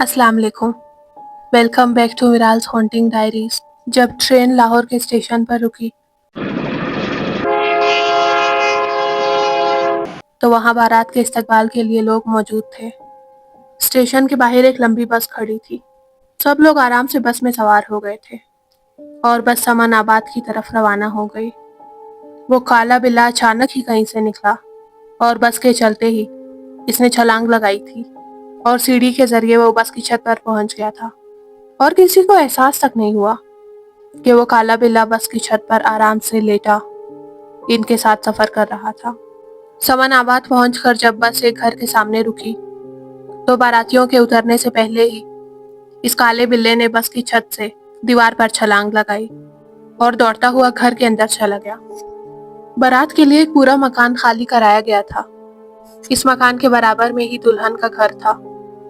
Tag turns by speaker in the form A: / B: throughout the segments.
A: السلام علیکم. Welcome back to ورالز ہانٹنگ ڈائریز. جب ٹرین لاہور کے اسٹیشن پر رکی تو وہاں بارات کے استقبال کے لیے لوگ موجود تھے. اسٹیشن کے باہر ایک لمبی بس کھڑی تھی. سب لوگ آرام سے بس میں سوار ہو گئے تھے اور بس سمن آباد کی طرف روانہ ہو گئی. وہ کالا بلا اچانک ہی کہیں سے نکلا اور بس کے چلتے ہی اس نے چھلانگ لگائی تھی اور سیڑھی کے ذریعے وہ بس کی چھت پر پہنچ گیا تھا اور کسی کو احساس تک نہیں ہوا کہ وہ کالا بلا بس کی چھت پر آرام سے لیٹا ان کے ساتھ سفر کر رہا تھا. سمن آباد پہنچ کر جب بس ایک گھر کے سامنے رکی تو باراتیوں کے اترنے سے پہلے ہی اس کالے بلے نے بس کی چھت سے دیوار پر چھلانگ لگائی اور دوڑتا ہوا گھر کے اندر چلا گیا. بارات کے لیے ایک پورا مکان خالی کرایا گیا تھا. اس مکان کے برابر میں ہی دلہن کا گھر تھا.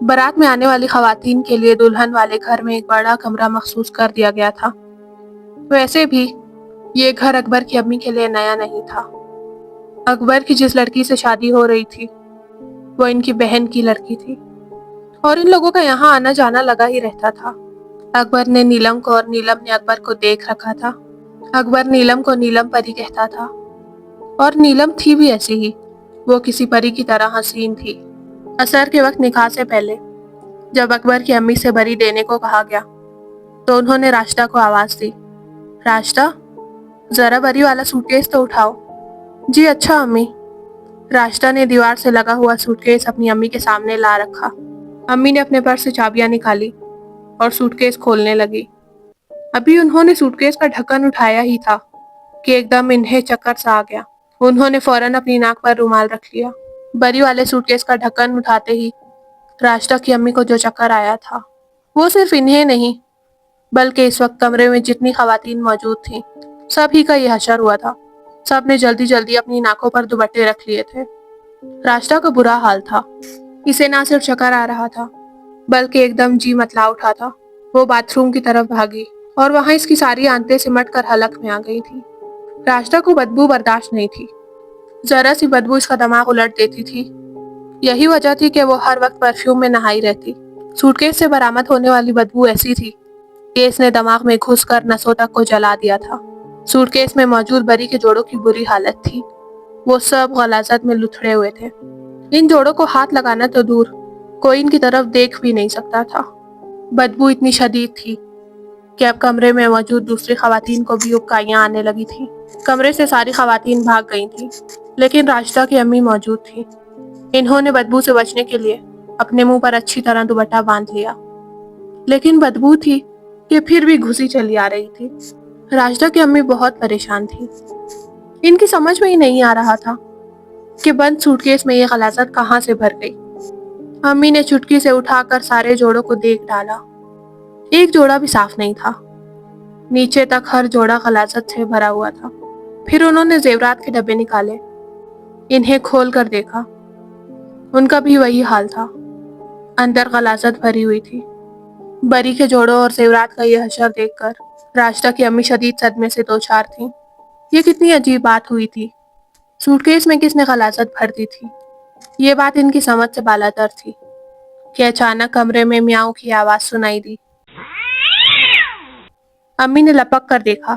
A: بارات میں آنے والی خواتین کے لیے دلہن والے گھر میں ایک بڑا کمرہ مخصوص کر دیا گیا تھا. ویسے بھی یہ گھر اکبر کی امی کے لیے نیا نہیں تھا. اکبر کی جس لڑکی سے شادی ہو رہی تھی وہ ان کی بہن کی لڑکی تھی اور ان لوگوں کا یہاں آنا جانا لگا ہی رہتا تھا. اکبر نے نیلم کو اور نیلم نے اکبر کو دیکھ رکھا تھا. اکبر نیلم کو نیلم پری کہتا تھا اور نیلم تھی بھی ایسی ہی. وہ کسی پری کی طرح حسین تھی. عصر کے وقت نکاح سے پہلے جب اکبر کی امی سے بری دینے کو کہا گیا تو انہوں نے راشدہ کو آواز دی. راشدہ ذرا بری والا سوٹ کیس تو اٹھاؤ. جی اچھا امی. راشدہ نے دیوار سے لگا ہوا سوٹ کیس اپنی امی کے سامنے لا رکھا. امی نے اپنے پرس سے چابیاں نکالی اور سوٹ کیس کھولنے لگی. ابھی انہوں نے سوٹ کیس کا ڈھکن اٹھایا ہی تھا کہ ایک دم انہیں چکر سا آ گیا. انہوں نے فوراً اپنی ناک پر رومال رکھ لیا. بری والے سوٹ کیس کا ڈھکن اٹھاتے ہی راشدہ کی امی کو جو چکر آیا تھا وہ صرف انہیں نہیں بلکہ اس وقت کمرے میں جتنی خواتین موجود تھیں سب ہی کا یہ حشر ہوا تھا. سب نے جلدی جلدی اپنی ناکوں پر دوپٹے رکھ لیے تھے. راشدہ کا برا حال تھا. اسے نہ صرف چکر آ رہا تھا بلکہ ایک دم جی متلا اٹھا تھا. وہ باتھ روم کی طرف بھاگی اور وہاں اس کی ساری آنتیں سمٹ کر حلق میں آ گئی تھی. راشدہ کو بدبو برداشت نہیں تھی. ذرا سی بدبو اس کا دماغ الٹ دیتی تھی. یہی وجہ تھی کہ وہ ہر وقت پرفیوم میں نہائی رہتی. سوٹ کیس سے برآمد ہونے والی بدبو ایسی تھی کہ اس نے دماغ میں گھس کر نسوں تک کو جلا دیا تھا. سوٹ کیس میں موجود بری کے جوڑوں کی بری حالت تھی. وہ سب غلاظت میں لتھڑے ہوئے تھے. ان جوڑوں کو ہاتھ لگانا تو دور کوئی ان کی طرف دیکھ بھی نہیں سکتا تھا. بدبو اتنی شدید تھی کہ اب کمرے میں موجود دوسری خواتین کو بھی اکائیاں آنے لگی تھیں. کمرے سے ساری خواتین بھاگ گئی تھیں لیکن راشدہ کی امی موجود تھی. انہوں نے بدبو سے بچنے کے لیے اپنے منہ پر اچھی طرح دوپٹہ باندھ لیا لیکن بدبو تھی کہ پھر بھی گھسی چلی آ رہی تھی. راشدہ کی امی بہت پریشان تھی. ان کی سمجھ میں ہی نہیں آ رہا تھا کہ بند سوٹ کیس میں یہ غلاظت کہاں سے بھر گئی. امی نے چٹکی سے اٹھا کر سارے جوڑوں کو دیکھ ڈالا. ایک جوڑا بھی صاف نہیں تھا. نیچے تک ہر جوڑا غلاظت سے بھرا ہوا تھا. پھر انہوں نے زیورات کے ڈبے نکالے. انہیں کھول کر دیکھا. ان کا بھی وہی حال تھا. اندر غلاظت بھری ہوئی تھی. بری کے جوڑوں اور زیورات کا یہ حشر دیکھ کر راشدہ کی امی شدید صدمے سے دوچار تھیں. یہ کتنی عجیب بات ہوئی تھی. سوٹ کیس میں کس نے غلاظت بھر دی تھی؟ یہ بات ان کی سمجھ سے بالاتر تھی کہ اچانک کمرے میں میاؤں کی آواز سنائی دی. امی نے لپک کر دیکھا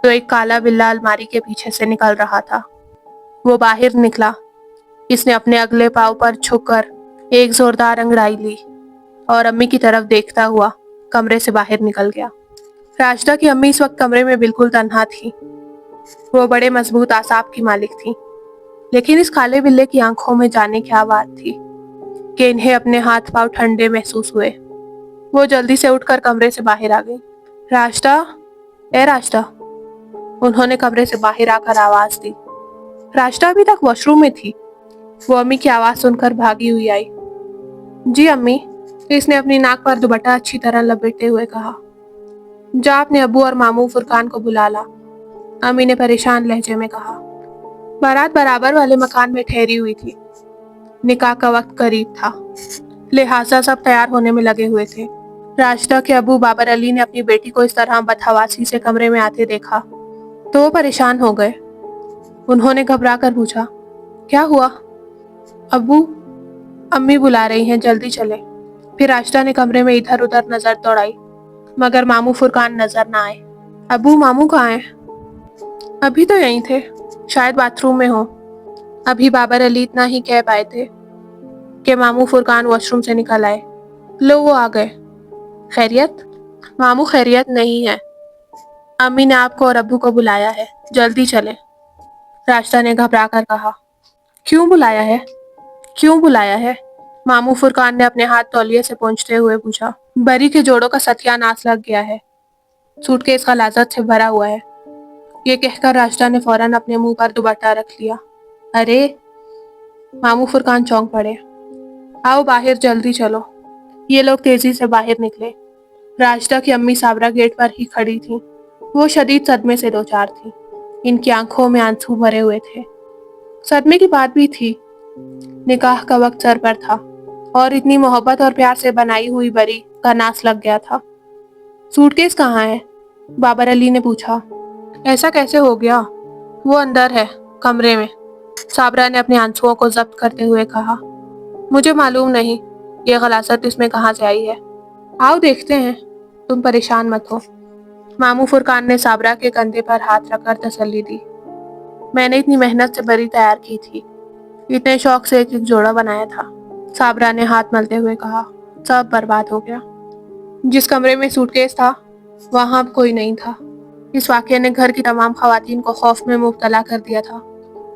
A: تو ایک کالا بلا الماری کے پیچھے سے نکل رہا تھا. وہ باہر نکلا. اس نے اپنے اگلے پاؤں پر جھک کر ایک زوردار انگڑائی لی اور امی کی طرف دیکھتا ہوا کمرے سے باہر نکل گیا. راشدہ کی امی اس وقت کمرے میں بالکل تنہا تھی. وہ بڑے مضبوط اعصاب کی مالک تھی لیکن اس کالے بلے کی آنکھوں میں جانے کیا بات تھی کہ انہیں اپنے ہاتھ پاؤں ٹھنڈے محسوس ہوئے. وہ جلدی سے اٹھ کر کمرے سے باہر آ گئی. راشدہ، اے راشدہ. انہوں نے کمرے سے باہر آ کر آواز دی. راشدہ ابھی تک واش روم میں تھی. وہ امی کی آواز سن کر بھاگی ہوئی آئی. جی امی. اس نے اپنی ناک پر دوپٹہ اچھی طرح لپیٹے ہوئے کہا. جا اپنے ابو اور ماموں فرقان کو بلا لا. امی نے پریشان لہجے میں کہا. بارات برابر والے مکان میں ٹھہری ہوئی تھی. نکاح کا وقت قریب تھا لہٰذا سب تیار ہونے میں لگے ہوئے تھے. راشدہ کے ابو بابر علی نے اپنی بیٹی کو اس طرح بدحواسی سے کمرے میں آتے دیکھا تو وہ پریشان ہو گئے. انہوں نے گھبرا کر پوچھا. کیا ہوا؟ ابو، امی بلا رہی ہیں، جلدی چلیں. پھر راشدہ نے کمرے میں ادھر ادھر نظر دوڑائی مگر ماموں فرقان نظر نہ آئے۔ ابو ماموں کہاں ہیں؟ ابھی تو یہیں تھے، شاید باتھ روم میں ہوں۔ ابھی بابر علی اتنا ہی کہہ پائے تھے کہ ماموں فرقان واش روم سے نکل آئے۔ لو وہ آ گئے۔ خیریت؟ ماموں خیریت نہیں ہے، امی نے آپ کو اور ابو کو بلایا ہے، جلدی چلیں۔ راشدہ نے گھبرا کر کہا۔ کیوں بلایا ہے؟ کیوں بلایا ہے؟ ماموں فرقان نے اپنے ہاتھ تولیے سے پونچھتے ہوئے پوچھا۔ بری کے جوڑوں کا ستیہ ناش لگ گیا ہے، سوٹ کیس غلاظت سے بھرا ہوا ہے۔ یہ کہہ کر راشدہ نے فوراً اپنے منہ پر دوپٹہ رکھ لیا۔ ارے! ماموں فرقان چونک پڑے۔ آؤ باہر، جلدی چلو۔ یہ لوگ تیزی سے باہر نکلے۔ راشدہ کی امی صابرہ گیٹ پر ہی کھڑی تھیں۔ وہ شدید صدمے سے دوچار تھیں، ان کی آنکھوں میں آنسو بھرے ہوئے تھے۔ صدمے کی بات بھی تھی، نکاح کا وقت سر پر تھا اور اتنی محبت اور پیار سے بنائی ہوئی بری کا ناس لگ گیا تھا۔ سوٹ کیس کہاں ہے؟ بابر علی نے پوچھا۔ ایسا کیسے ہو گیا؟ وہ اندر ہے، کمرے میں، صابرہ نے اپنے آنسوؤں کو ضبط کرتے ہوئے کہا۔ مجھے معلوم نہیں یہ غلاظت اس میں کہاں سے آئی ہے، آؤ دیکھتے ہیں، تم پریشان مت ہو۔ ماموں فرقان نے صابرہ کے کندھے پر ہاتھ رکھ کر تسلی دی۔ میں نے اتنی محنت سے بری تیار کی تھی، اتنے شوق سے ایک ایک جوڑا بنایا تھا، صابرہ نے ہاتھ ملتے ہوئے کہا۔ سب برباد ہو گیا۔ جس کمرے میں سوٹ کیس تھا وہاں اب کوئی نہیں تھا۔ اس واقعے نے گھر کی تمام خواتین کو خوف میں مبتلا کر دیا تھا۔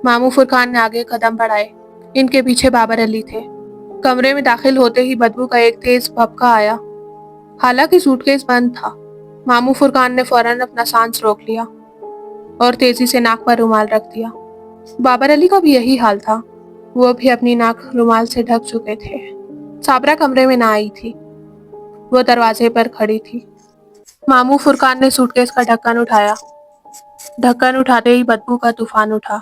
A: ماموں فرقان نے آگے قدم بڑھائے، ان کے پیچھے بابر علی تھے۔ کمرے میں داخل ہوتے ہی بدبو کا ایک تیز بھبکا آیا، حالانکہ سوٹ کیس بند تھا۔ ماموں فرقان نے فوراً اپنا سانس روک لیا اور تیزی سے ناک پر رومال رکھ دیا۔ بابر علی کا بھی یہی حال تھا، وہ بھی اپنی ناک رومال سے ڈھک چکے تھے۔ صابرہ کمرے میں نہ آئی تھی، وہ دروازے پر کھڑی تھی۔ ماموں فرقان نے سوٹ کیس کا ڈھکن اٹھایا۔ ڈھکن اٹھاتے ہی بدبو کا طوفان اٹھا۔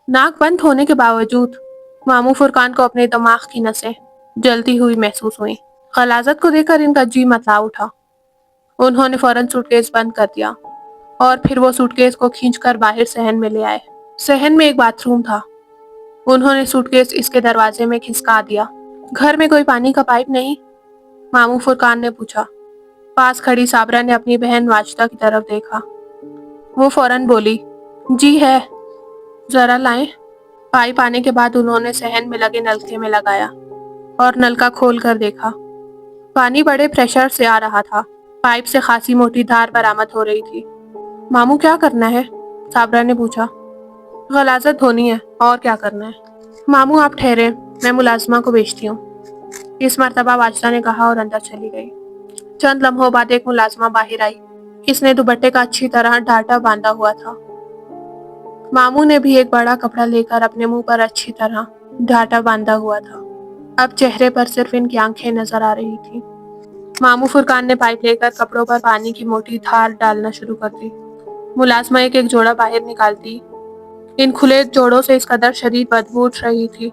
A: ناک بند ہونے کے باوجود ماموں فرقان کو اپنے دماغ کی نسیں جلتی ہوئی محسوس ہوئیں۔ غلاظت کو دیکھ کر ان کا جی متلا اٹھا۔ انہوں نے فوراً سوٹ کیس بند کر دیا اور پھر وہ سوٹ کیس کو کھینچ کر باہر صحن میں لے آئے۔ صحن میں ایک باتھ روم تھا۔ انہوں نے سوٹ کیس اس کے دروازے میں کھسکا دیا۔ گھر میں کوئی پانی کا پائپ نہیں؟ ماموں فرقان نے پوچھا۔ پاس کھڑی صابرہ نے اپنی بہن واجدہ کی طرف دیکھا۔ وہ فوراً بولی، جی ہے، ذرا لائیں۔ پائپ آنے کے بعد انہوں نے صحن میں لگے نلکے میں لگایا اور نلکا کھول کر دیکھا۔ پانی بڑے پریشر سے آ رہا تھا، پائپ سے خاصی موٹی دھار برآمد ہو رہی تھی۔ ماموں کیا کرنا ہے؟ صابرہ نے پوچھا۔ غلاظت دھونی ہے، اور کیا کرنا ہے۔ ماموں آپ ٹھہریں، میں ملازمہ کو بھیجتی ہوں، اس مرتبہ واجدہ نے کہا اور اندر چلی گئی۔ چند لمحوں بعد ایک ملازمہ باہر آئی، اس نے دوپٹے کا اچھی طرح ڈھانٹا باندھا ہوا تھا۔ ماموں نے بھی ایک بڑا کپڑا لے کر اپنے منہ پر اچھی طرح ڈھانٹا باندھا ہوا تھا، اب چہرے پر صرف ان کی آنکھیں نظر آ رہی تھیں۔ ماموں فرقان نے پائپ لے کر کپڑوں پر پانی کی موٹی دھار ڈالنا شروع کر دی۔ ملازمہ ایک ایک جوڑا باہر نکالتی۔ ان کھلے جوڑوں سے اس قدر شدید بدبو اٹھ رہی تھی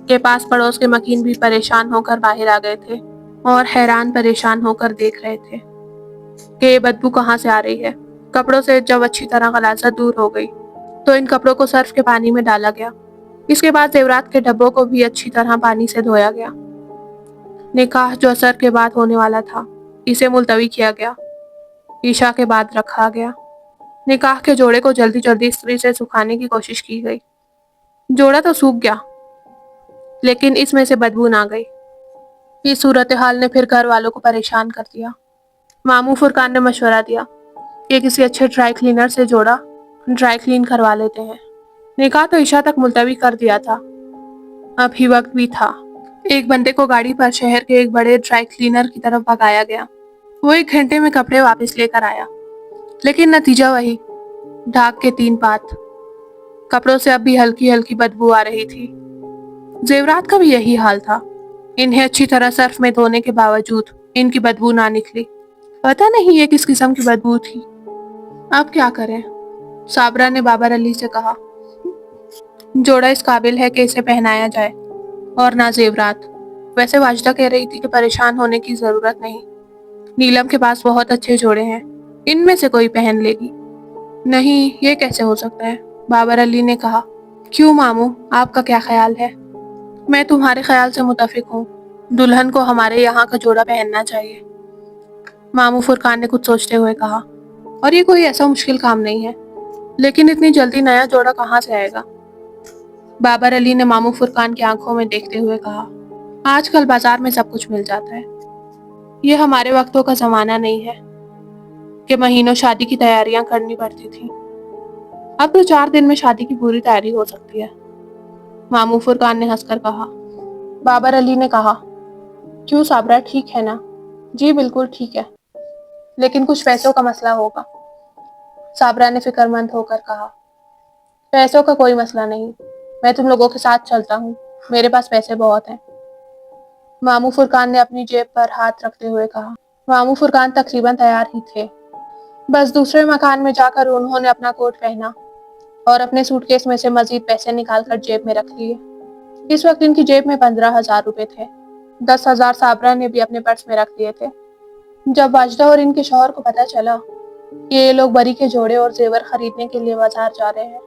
A: کہ پاس پڑوس کے مکین بھی پریشان ہو کر باہر آ گئے تھے اور حیران پریشان ہو کر دیکھ رہے تھے کہ یہ بدبو کہاں سے آ رہی ہے۔ کپڑوں سے جب اچھی طرح غلاظت دور ہو گئی تو ان کپڑوں کو صرف کے پانی میں ڈالا گیا۔ اس کے بعد زیورات کے ڈبوں کو بھی اچھی طرح پانی سے دھویا گیا۔ نکاح جو عصر کے بعد ہونے والا تھا، اسے ملتوی کیا گیا، عشاء کے بعد رکھا گیا۔ نکاح کے جوڑے کو جلدی جلدی استری سے سکھانے کی کوشش کی گئی۔ جوڑا تو سوکھ گیا لیکن اس میں سے بدبو نہ گئی۔ اس صورتحال نے پھر گھر والوں کو پریشان کر دیا۔ ماموں فرقان نے مشورہ دیا کہ کسی اچھے ڈرائی کلینر سے جوڑا ڈرائی کلین کروا لیتے ہیں۔ نکاح تو عشاء تک ملتوی کر دیا تھا، اب ہی وقت بھی تھا۔ ایک بندے کو گاڑی پر شہر کے ایک بڑے ڈرائی کلینر کی طرف بھگایا گیا۔ وہ 1 گھنٹے میں کپڑے واپس لے کر آیا، لیکن نتیجہ وہی، ڈھاک کے 3 پات۔ کپڑوں سے اب بھی ہلکی ہلکی بدبو آ رہی تھی۔ زیورات کا بھی یہی حال تھا، انہیں اچھی طرح صرف میں دھونے کے باوجود ان کی بدبو نہ نکلی۔ پتہ نہیں یہ کس قسم کی بدبو تھی۔ اب کیا کریں؟ صابرہ نے بابر علی سے کہا۔ جوڑا اس قابل ہے کہ اسے پہنایا جائے اور نہ زیورات۔ ویسے واجدہ کہہ رہی تھی کہ پریشان ہونے کی ضرورت نہیں، نیلم کے پاس بہت اچھے جوڑے ہیں، ان میں سے کوئی پہن لے گی۔ نہیں، یہ کیسے ہو سکتا ہے؟ بابر علی نے کہا۔ کیوں ماموں، آپ کا کیا خیال ہے؟ میں تمہارے خیال سے متفق ہوں، دلہن کو ہمارے یہاں کا جوڑا پہننا چاہیے، ماموں فرقان نے کچھ سوچتے ہوئے کہا۔ اور یہ کوئی ایسا مشکل کام نہیں ہے، لیکن اتنی جلدی نیا جوڑا کہاں سے آئے گا؟ بابر علی نے ماموں فرقان کی آنکھوں میں دیکھتے ہوئے کہا، آج کل بازار میں سب کچھ مل جاتا ہے۔ یہ ہمارے وقتوں کا زمانہ نہیں ہے کہ مہینوں شادی کی تیاریاں کرنی پڑتی تھیں۔ اب تو 4 دن میں شادی کی پوری تیاری ہو سکتی ہے، ماموں فرقان نے ہنس کر کہا۔ بابر علی نے کہا، کیوں صابرہ، ٹھیک ہے نا؟ جی بالکل ٹھیک ہے، لیکن کچھ پیسوں کا مسئلہ ہوگا، صابرہ نے فکر مند ہو کر کہا۔ پیسوں کا کوئی مسئلہ نہیں، میں تم لوگوں کے ساتھ چلتا ہوں، میرے پاس پیسے بہت ہیں، ماموں فرقان نے اپنی جیب پر ہاتھ رکھتے ہوئے کہا۔ ماموں فرقان تقریباً تیار ہی تھے، بس دوسرے مکان میں جا کر انہوں نے اپنا کوٹ پہنا اور اپنے سوٹ کیس میں سے مزید پیسے نکال کر جیب میں رکھ لیے۔ اس وقت ان کی جیب میں 15,000 روپے تھے، 10,000 صابرہ نے بھی اپنے پرس میں رکھ دیے تھے۔ جب واجدہ اور ان کے شوہر کو پتہ چلا کہ یہ لوگ بری کے جوڑے اور زیور خریدنے کے لیے بازار جا رہے ہیں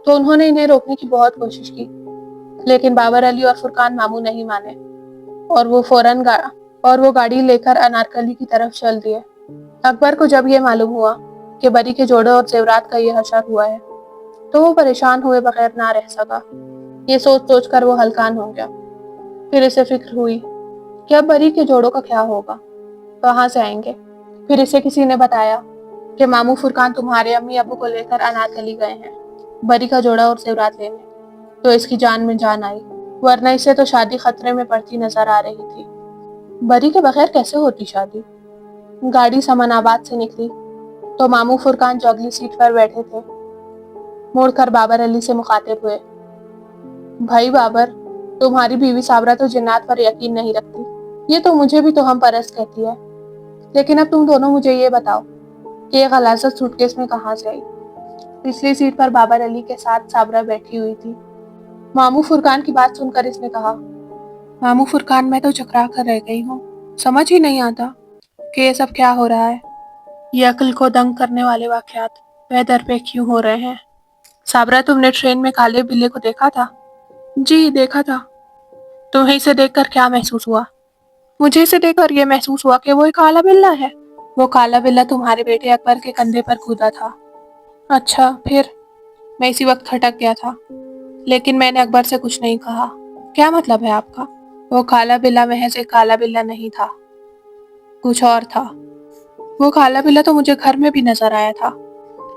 A: تو انہوں نے انہیں روکنے کی بہت کوشش کی، لیکن بابر علی اور فرقان ماموں نہیں مانے اور وہ گاڑی لے کر انارکلی کی طرف چل دیے۔ اکبر کو جب یہ معلوم ہوا کہ بری کے جوڑے اور زیورات کا یہ حشر ہوا ہے تو وہ پریشان ہوئے بغیر نہ رہ سکا۔ یہ سوچ سوچ کر وہ ہلکان ہو گیا۔ پھر اسے فکر ہوئی کہ اب بری کے جوڑوں کا کیا ہوگا، کہاں سے آئیں گے؟ پھر اسے کسی نے بتایا کہ ماموں فرقان تمہارے امی ابو کو لے کر انارکلی گئے ہیں بری کا جوڑا اور زیورات لینے، تو اس کی جان میں جان آئی، ورنہ اسے تو شادی خطرے میں پڑتی نظر آ رہی تھی۔ بری کے بغیر کیسے ہوتی شادی؟ گاڑی سمن آباد سے نکلی تو ماموں فرقان جو اگلی سیٹ پر بیٹھے تھے مڑ کر بابر علی سے مخاطب ہوئے، بھائی بابر، تمہاری بیوی صابرہ تو جنات پر یقین نہیں رکھتی، یہ تو مجھے بھی توہم پرست کہتی ہے، لیکن اب تم دونوں مجھے یہ بتاؤ کہ یہ غلاظت سوٹ کیس میں کہاں سے آئی؟ پچھلی سیٹ پر بابر علی کے ساتھ صابرہ بیٹھی ہوئی تھی۔ ماموں فرقان کی بات سن کر اس نے کہا، ماموں فرقان، میں تو چکرا کر رہ گئی ہوں، سمجھ ہی نہیں آتا کہ یہ سب کیا ہو رہا ہے، یہ عقل کو دنگ کرنے والے واقعات پے در پہ کیوں ہو رہے ہیں؟ صابرہ، تم نے ٹرین میں کالے بلے کو دیکھا تھا؟ جی دیکھا تھا۔ تمہیں اسے دیکھ کر کیا محسوس ہوا؟ مجھے اسے دیکھ کر یہ محسوس ہوا کہ وہ ایک کالا بلہ ہے۔ وہ کالا بلہ تمہارے بیٹے اکبر کے کندھے پر کودا تھا۔ اچھا، پھر؟ میں اسی وقت کھٹک گیا تھا، لیکن میں نے اکبر سے کچھ نہیں کہا۔ کیا مطلب ہے آپ کا؟ وہ کالا بلہ محض ایک کالا بلہ نہیں تھا، کچھ اور تھا۔ وہ کالا بلہ تو مجھے گھر میں بھی نظر آیا تھا،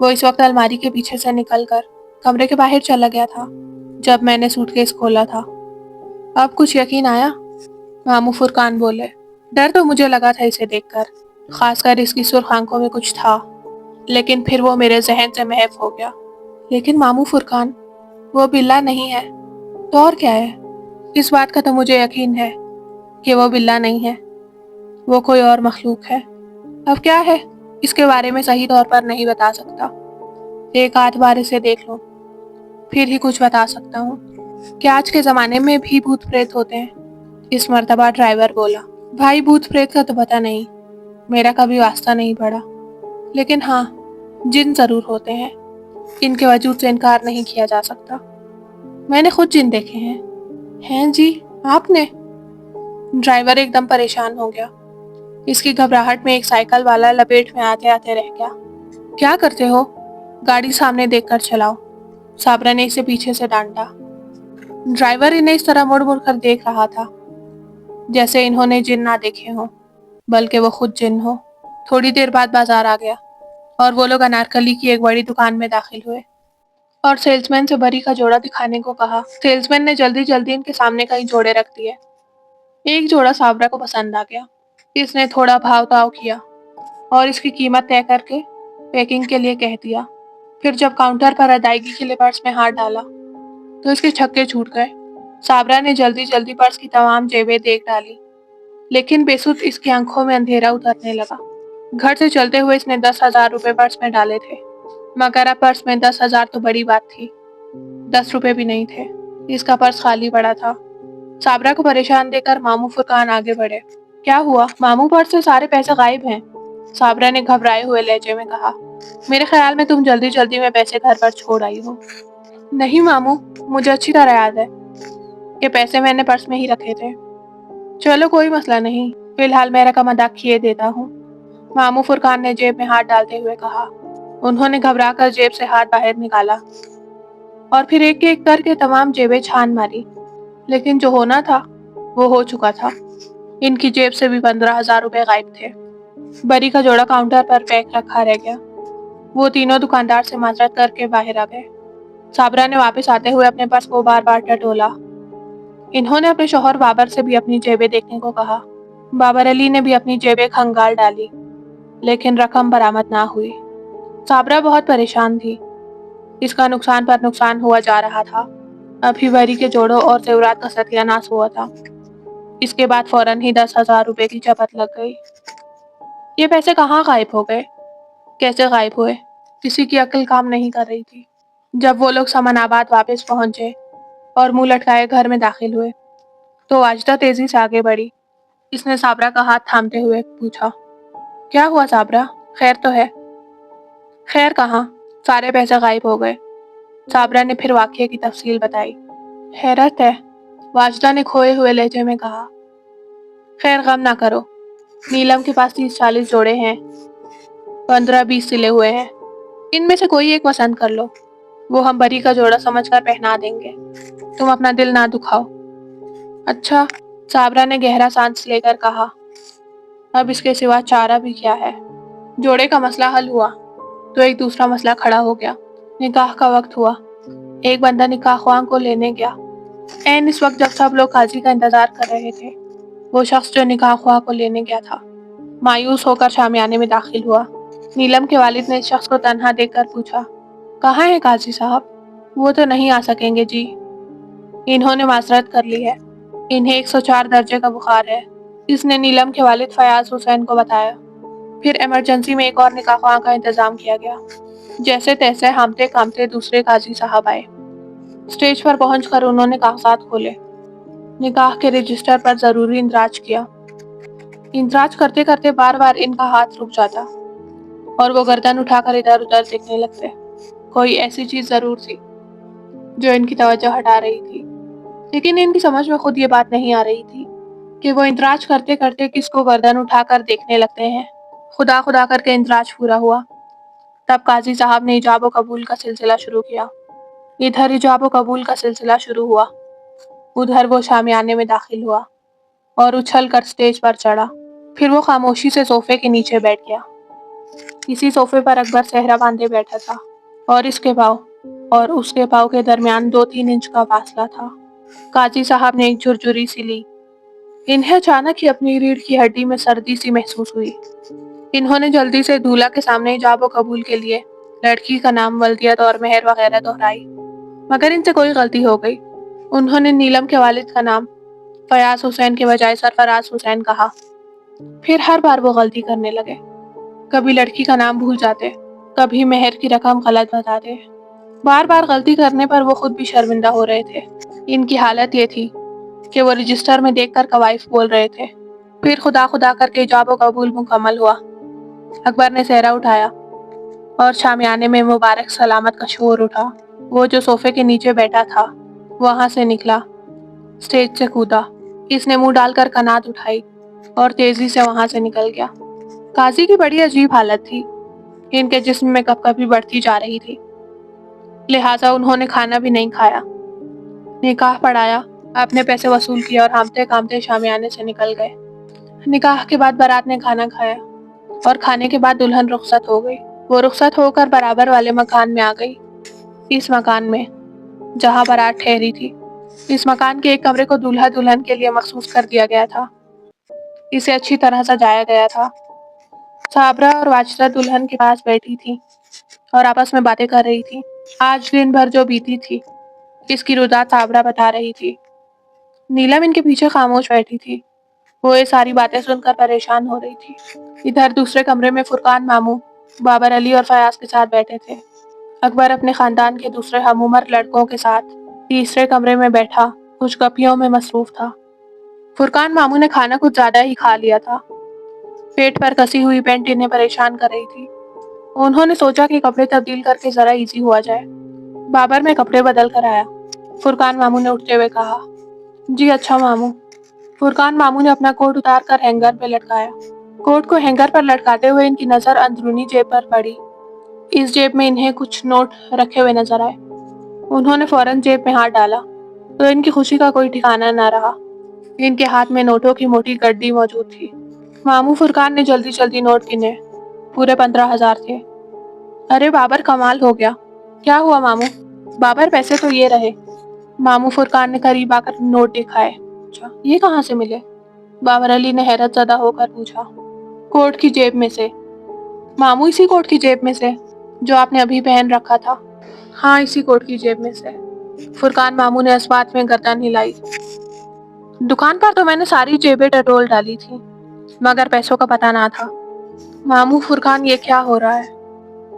A: وہ اس وقت الماری کے پیچھے سے نکل کر کمرے کے باہر چلا گیا تھا جب میں نے سوٹ کیس کھولا تھا۔ اب کچھ یقین آیا؟ ماموں فرقان بولے، ڈر تو مجھے لگا تھا اسے دیکھ کر، خاص کر اس کی سرخ آنکھوں میں کچھ تھا، لیکن پھر وہ میرے ذہن سے محو ہو گیا۔ لیکن ماموں فرقان، وہ بلہ نہیں ہے تو اور کیا ہے؟ اس بات کا تو مجھے یقین ہے کہ وہ بلہ نہیں ہے، وہ کوئی اور مخلوق ہے۔ اب کیا ہے اس کے بارے میں صحیح طور پر نہیں بتا سکتا، ایک آدھ بار اسے دیکھ لو پھر ہی کچھ بتا سکتا ہوں۔ کیا آج کے زمانے میں بھی بھوت پریت ہوتے ہیں؟ اس مرتبہ ڈرائیور بولا۔ بھائی، بھوت پریت کا تو پتہ نہیں، میرا کبھی واسطہ نہیں پڑا، لیکن ہاں، جن ضرور ہوتے ہیں، ان کے وجود سے انکار نہیں کیا جا سکتا۔ میں نے خود جن دیکھے ہیں۔ ہیں جی، آپ نے؟ ڈرائیور ایک دم پریشان ہو گیا، اس کی گھبراہٹ میں ایک سائیکل والا لپیٹ میں آتے آتے رہ گیا۔ کیا کرتے ہو؟ گاڑی سامنے دیکھ کر چلاؤ، صابرہ نے اسے پیچھے سے ڈانٹا۔ ڈرائیور انہیں اس طرح مڑ مڑ کر دیکھ رہا تھا جیسے انہوں نے جن نہ دیکھے ہوں بلکہ وہ خود جن ہو۔ تھوڑی دیر بعد بازار آ گیا اور وہ لوگ انارکلی کی ایک بڑی دکان میں داخل ہوئے اور سیلز مین سے بری کا جوڑا دکھانے کو کہا۔ سیلز مین نے جلدی جلدی ان کے سامنے کئی جوڑے رکھ دیے۔ ایک جوڑا صابرہ کو پسند آ گیا، اس نے تھوڑا بھاؤ تاؤ کیا اور اس کی قیمت طے کر کے پیکنگ کے لیے کہہ دیا۔ پھر جب کاؤنٹر پر ادائیگی کے لیے پرس میں ہاتھ ڈالا تو اس کے چھکے چھوٹ گئے۔ صابرہ نے جلدی جلدی پرس کی تمام جیبیں دیکھ ڈالی، لیکن بے سود اس کی آنکھوں میں اندھیرا اترنے لگا۔ گھر سے چلتے ہوئے اس نے 10,000 روپے پرس میں ڈالے تھے، مگر اب پرس میں 10,000 تو بڑی بات تھی، 10 روپے بھی نہیں تھے، اس کا پرس خالی پڑا تھا۔ صابرہ کو پریشان دیکھ کر ماموں فرقان آگے بڑھے۔ کیا ہوا ماموں، پرس سے سارے پیسے غائب ہیں؟ صابرہ نے گھبرائے ہوئے لہجے میں کہا۔ میرے خیال میں تم جلدی جلدی میں پیسے گھر پر چھوڑ آئی ہو۔ نہیں ماموں، مجھے اچھی طرح یاد ہے کہ پیسے میں نے پرس میں ہی رکھے تھے۔ چلو کوئی مسئلہ نہیں، فی الحال میرا کم ادا کیے دیتا ہوں، ماموں فرقان نے جیب میں ہاتھ ڈالتے ہوئے کہا۔ انہوں نے گھبرا کر جیب سے ہاتھ باہر نکالا اور پھر ایک ایک کر کے تمام جیبیں چھان ماری، لیکن جو ہونا تھا وہ ہو چکا تھا۔ ان کی جیب سے بھی 15,000 روپے غائب تھے۔ بری کا جوڑا کاؤنٹر پر پیک رکھا رہ گیا۔ وہ تینوں دکاندار سے معذرت کر کے باہر آ گئے۔ صابرہ نے واپس آتے ہوئے اپنے پرس کو بار بار ٹٹولا۔ انہوں نے اپنے شوہر بابر سے بھی اپنی جیبیں دیکھنے کو کہا۔ بابر علی نے بھی اپنی جیبیں کھنگال ڈالی، لیکن رقم برآمد نہ ہوئی۔ صابرہ بہت پریشان تھی۔ اس کا نقصان پر نقصان ہوا جا رہا تھا۔ ابھی بری کے جوڑوں اور زیورات کا ستیہ ناش ہوا تھا۔ اس کے بعد فوراً ہی 10,000 روپے کی چپت لگ گئی۔ یہ پیسے کہاں غائب ہو گئے؟ کیسے غائب ہوئے؟ کسی کی عقل کام نہیں کر رہی تھی۔ جب وہ لوگ سمن آباد واپس پہنچے اور منہ لٹکائے گھر میں داخل ہوئے تو واجدہ تیزی سے آگے بڑھی۔ اس نے صابرہ کا ہاتھ تھامتے ہوئے پوچھا، کیا ہوا صابرہ؟ خیر تو ہے؟ خیر کہاں، سارے پیسے غائب ہو گئے۔ صابرہ نے پھر واقعے کی تفصیل بتائی۔ حیرت ہے، واجدہ نے کھوئے ہوئے لہجے میں کہا۔ خیر غم نہ کرو، نیلم کے پاس 30-40 جوڑے ہیں، 15-20 سلے ہوئے ہیں، ان میں سے کوئی ایک پسند کر لو، وہ ہم بری کا جوڑا سمجھ کر پہنا دیں گے، تم اپنا دل نہ دکھاؤ۔ اچھا، صابرہ نے گہرا سانس لے کر کہا، اب اس کے سوا چارہ بھی کیا ہے؟ جوڑے کا مسئلہ حل ہوا تو ایک دوسرا مسئلہ کھڑا ہو گیا۔ نکاح کا وقت ہوا۔ ایک بندہ نکاح خواہاں کو لینے گیا۔ عین اس وقت جب سب لوگ قاضی کا انتظار کر رہے تھے، وہ شخص جو نکاح خواہ کو لینے گیا تھا مایوس ہو کر شامیانے میں داخل ہوا۔ نیلم کے والد نے اس شخص کو تنہا دیکھ کر پوچھا، کہاں ہے قاضی صاحب؟ وہ تو نہیں آ سکیں گے جی، انہوں نے معذرت کر لی ہے، انہیں 104 درجے کا بخار ہے، اس نے نیلم کے والد فیاض حسین کو بتایا۔ پھر ایمرجنسی میں ایک اور نکاح خواہ کا انتظام کیا گیا۔ جیسے تیسے ہامتے کامتے دوسرے قاضی صاحب آئے۔ اسٹیج پر پہنچ کر انہوں نے کاغذات کھولے، نکاح کے رجسٹر پر ضروری اندراج کیا۔ اندراج کرتے کرتے بار بار ان کا ہاتھ رک جاتا اور وہ گردن اٹھا کر ادھر ادھر دیکھنے لگتے۔ کوئی ایسی چیز ضرور تھی جو ان کی توجہ ہٹا رہی تھی، لیکن ان کی سمجھ میں خود یہ بات نہیں آ رہی تھی کہ وہ اندراج کرتے کرتے کس کو گردن اٹھا کر دیکھنے لگتے ہیں۔ خدا خدا کر کے اندراج پورا ہوا، تب قاضی صاحب نے ایجاب و قبول کا سلسلہ شروع کیا۔ ادھر ایجاب و قبول کا سلسلہ شروع ہوا، ادھر وہ شامیانے میں داخل ہوا اور اچھل کر سٹیج پر چڑھا۔ پھر وہ خاموشی سے صوفے کے نیچے بیٹھ گیا۔ اسی صوفے پر اکبر صحرا باندھے بیٹھا تھا اور اس کے پاؤں اور اس کے پاؤں کے درمیان 2-3 انچ کا فاصلہ تھا۔ قاضی صاحب نے ایک جھرجھری سی لی۔ انہیں اچانک ہی اپنی ریڑھ کی ہڈی میں سردی سی محسوس ہوئی۔ انہوں نے جلدی سے دولہا کے سامنے ایجاب و قبول کے لیے لڑکی کا نام، ولدیت اور مہر وغیرہ دہرائی، مگر ان سے کوئی غلطی ہو گئی۔ انہوں نے نیلم کے والد کا نام فیاض حسین کے بجائے سرفراز حسین کہا۔ پھر ہر بار وہ غلطی کرنے لگے، کبھی لڑکی کا نام بھول جاتے، کبھی مہر کی رقم غلط بتاتے۔ بار بار غلطی کرنے پر وہ خود بھی شرمندہ ہو رہے تھے۔ ان کی حالت یہ تھی کہ وہ رجسٹر میں دیکھ کر کوائف بول رہے تھے۔ پھر خدا خدا کر کے ایجاب و قبول مکمل ہوا۔ اکبر نے سہرا اٹھایا اور شامیانے میں مبارک سلامت کا شور اٹھا۔ وہ جو صوفے کے نیچے بیٹھا تھا وہاں سے نکلا، سٹیج سے کودا۔ اس نے منہ ڈال کر کنات اٹھائی اور تیزی سے وہاں سے نکل گیا۔ قاضی کی بڑی عجیب حالت تھی، ان کے جسم میں کپ کپی بڑھتی جا رہی تھی، لہٰذا انہوں نے کھانا بھی نہیں کھایا۔ نکاح پڑھایا، اپنے پیسے وصول کیا اور ہامتے کامتے شامیانے سے نکل گئے۔ نکاح کے بعد بارات نے کھانا کھایا اور کھانے کے بعد دلہن رخصت ہو گئی۔ وہ رخصت ہو کر برابر والے مکان میں آ گئی، اس مکان میں جہاں بارات ٹھہری تھی۔ اس مکان کے ایک کمرے کو دولہا دلہن کے لیے مخصوص کر دیا گیا تھا۔ اسے اچھی طرح سجایا گیا تھا۔ صابرہ اور واجدہ دلہن کے پاس بیٹھی تھی اور آپس میں باتیں کر رہی تھی۔ آج دن بھر جو بیتی تھی اس کی رودات صابرہ بتا رہی تھی۔ نیلم ان کے پیچھے خاموش بیٹھی تھی، وہ یہ ساری باتیں سن کر پریشان ہو رہی تھی۔ ادھر دوسرے کمرے میں فرقان ماموں بابر علی اور فیاض کے ساتھ بیٹھے تھے۔ اکبر اپنے خاندان کے دوسرے ہم عمر لڑکوں کے ساتھ تیسرے کمرے میں بیٹھا خوش گپیوں میں مصروف تھا۔ فرقان ماموں نے کھانا کچھ زیادہ ہی کھا لیا تھا، پیٹ پر کسی ہوئی پینٹ انہیں پریشان کر رہی تھی۔ انہوں نے سوچا کہ کپڑے تبدیل کر کے ذرا ایزی ہوا جائے۔ بابر میں کپڑے بدل کر آیا، فرقان ماموں نے اٹھتے ہوئے کہا۔ جی اچھا ماموں، فرقان ماموں نے اپنا کوٹ اتار کر ہینگر پہ لٹکایا۔ کوٹ کو ہینگر پر لٹکاتے ہوئے ان کی نظر اندرونی جیب پر پڑی۔ اس جیب میں انہیں کچھ نوٹ رکھے ہوئے نظر آئے۔ انہوں نے فوراً جیب میں ہاتھ ڈالا تو ان کی خوشی کا کوئی ٹھکانہ نہ رہا۔ ان کے ہاتھ میں نوٹوں کی موٹی گڈی موجود تھی۔ ماموں فرقان نے جلدی جلدی نوٹ گنے۔ پورے 15,000 تھے۔ ارے بابر، کمال ہو گیا! کیا ہوا ماموں؟ بابر، پیسے تو یہ رہے۔ ماموں فرقان نے قریب آ کر نوٹ دکھائے۔ اچھا، یہ کہاں سے ملے؟ بابر علی نے حیرت زدہ ہو کر پوچھا۔ کوٹ کی جیب میں سے۔ ماموں، اسی کوٹ کی جیب میں سے جو آپ نے ابھی پہن رکھا تھا؟ ہاں، اسی کوٹ کی جیب میں سے۔ فرقان ماموں نے اس بات میں گردن ہلائی۔ دکان پر تو میں نے ساری جیبیں ٹٹول ڈالی تھی، مگر پیسوں کا پتہ نہ تھا۔ ماموں فرقان، یہ کیا ہو رہا ہے؟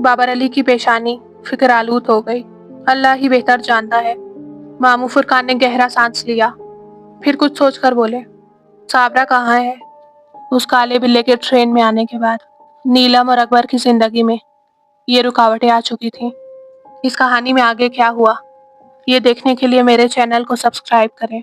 A: بابر علی کی پیشانی فکر آلود ہو گئی۔ اللہ ہی بہتر جانتا ہے۔ ماموں فرقان نے گہرا سانس لیا، پھر کچھ سوچ کر بولے، صابرہ کہاں ہے؟ اس کالے بلے کے ٹرین میں آنے کے بعد نیلم اور اکبر کی زندگی میں یہ رکاوٹیں آ چکی تھیں۔ اس کہانی میں آگے کیا ہوا، یہ دیکھنے کے لیے میرے چینل کو سبسکرائب کریں۔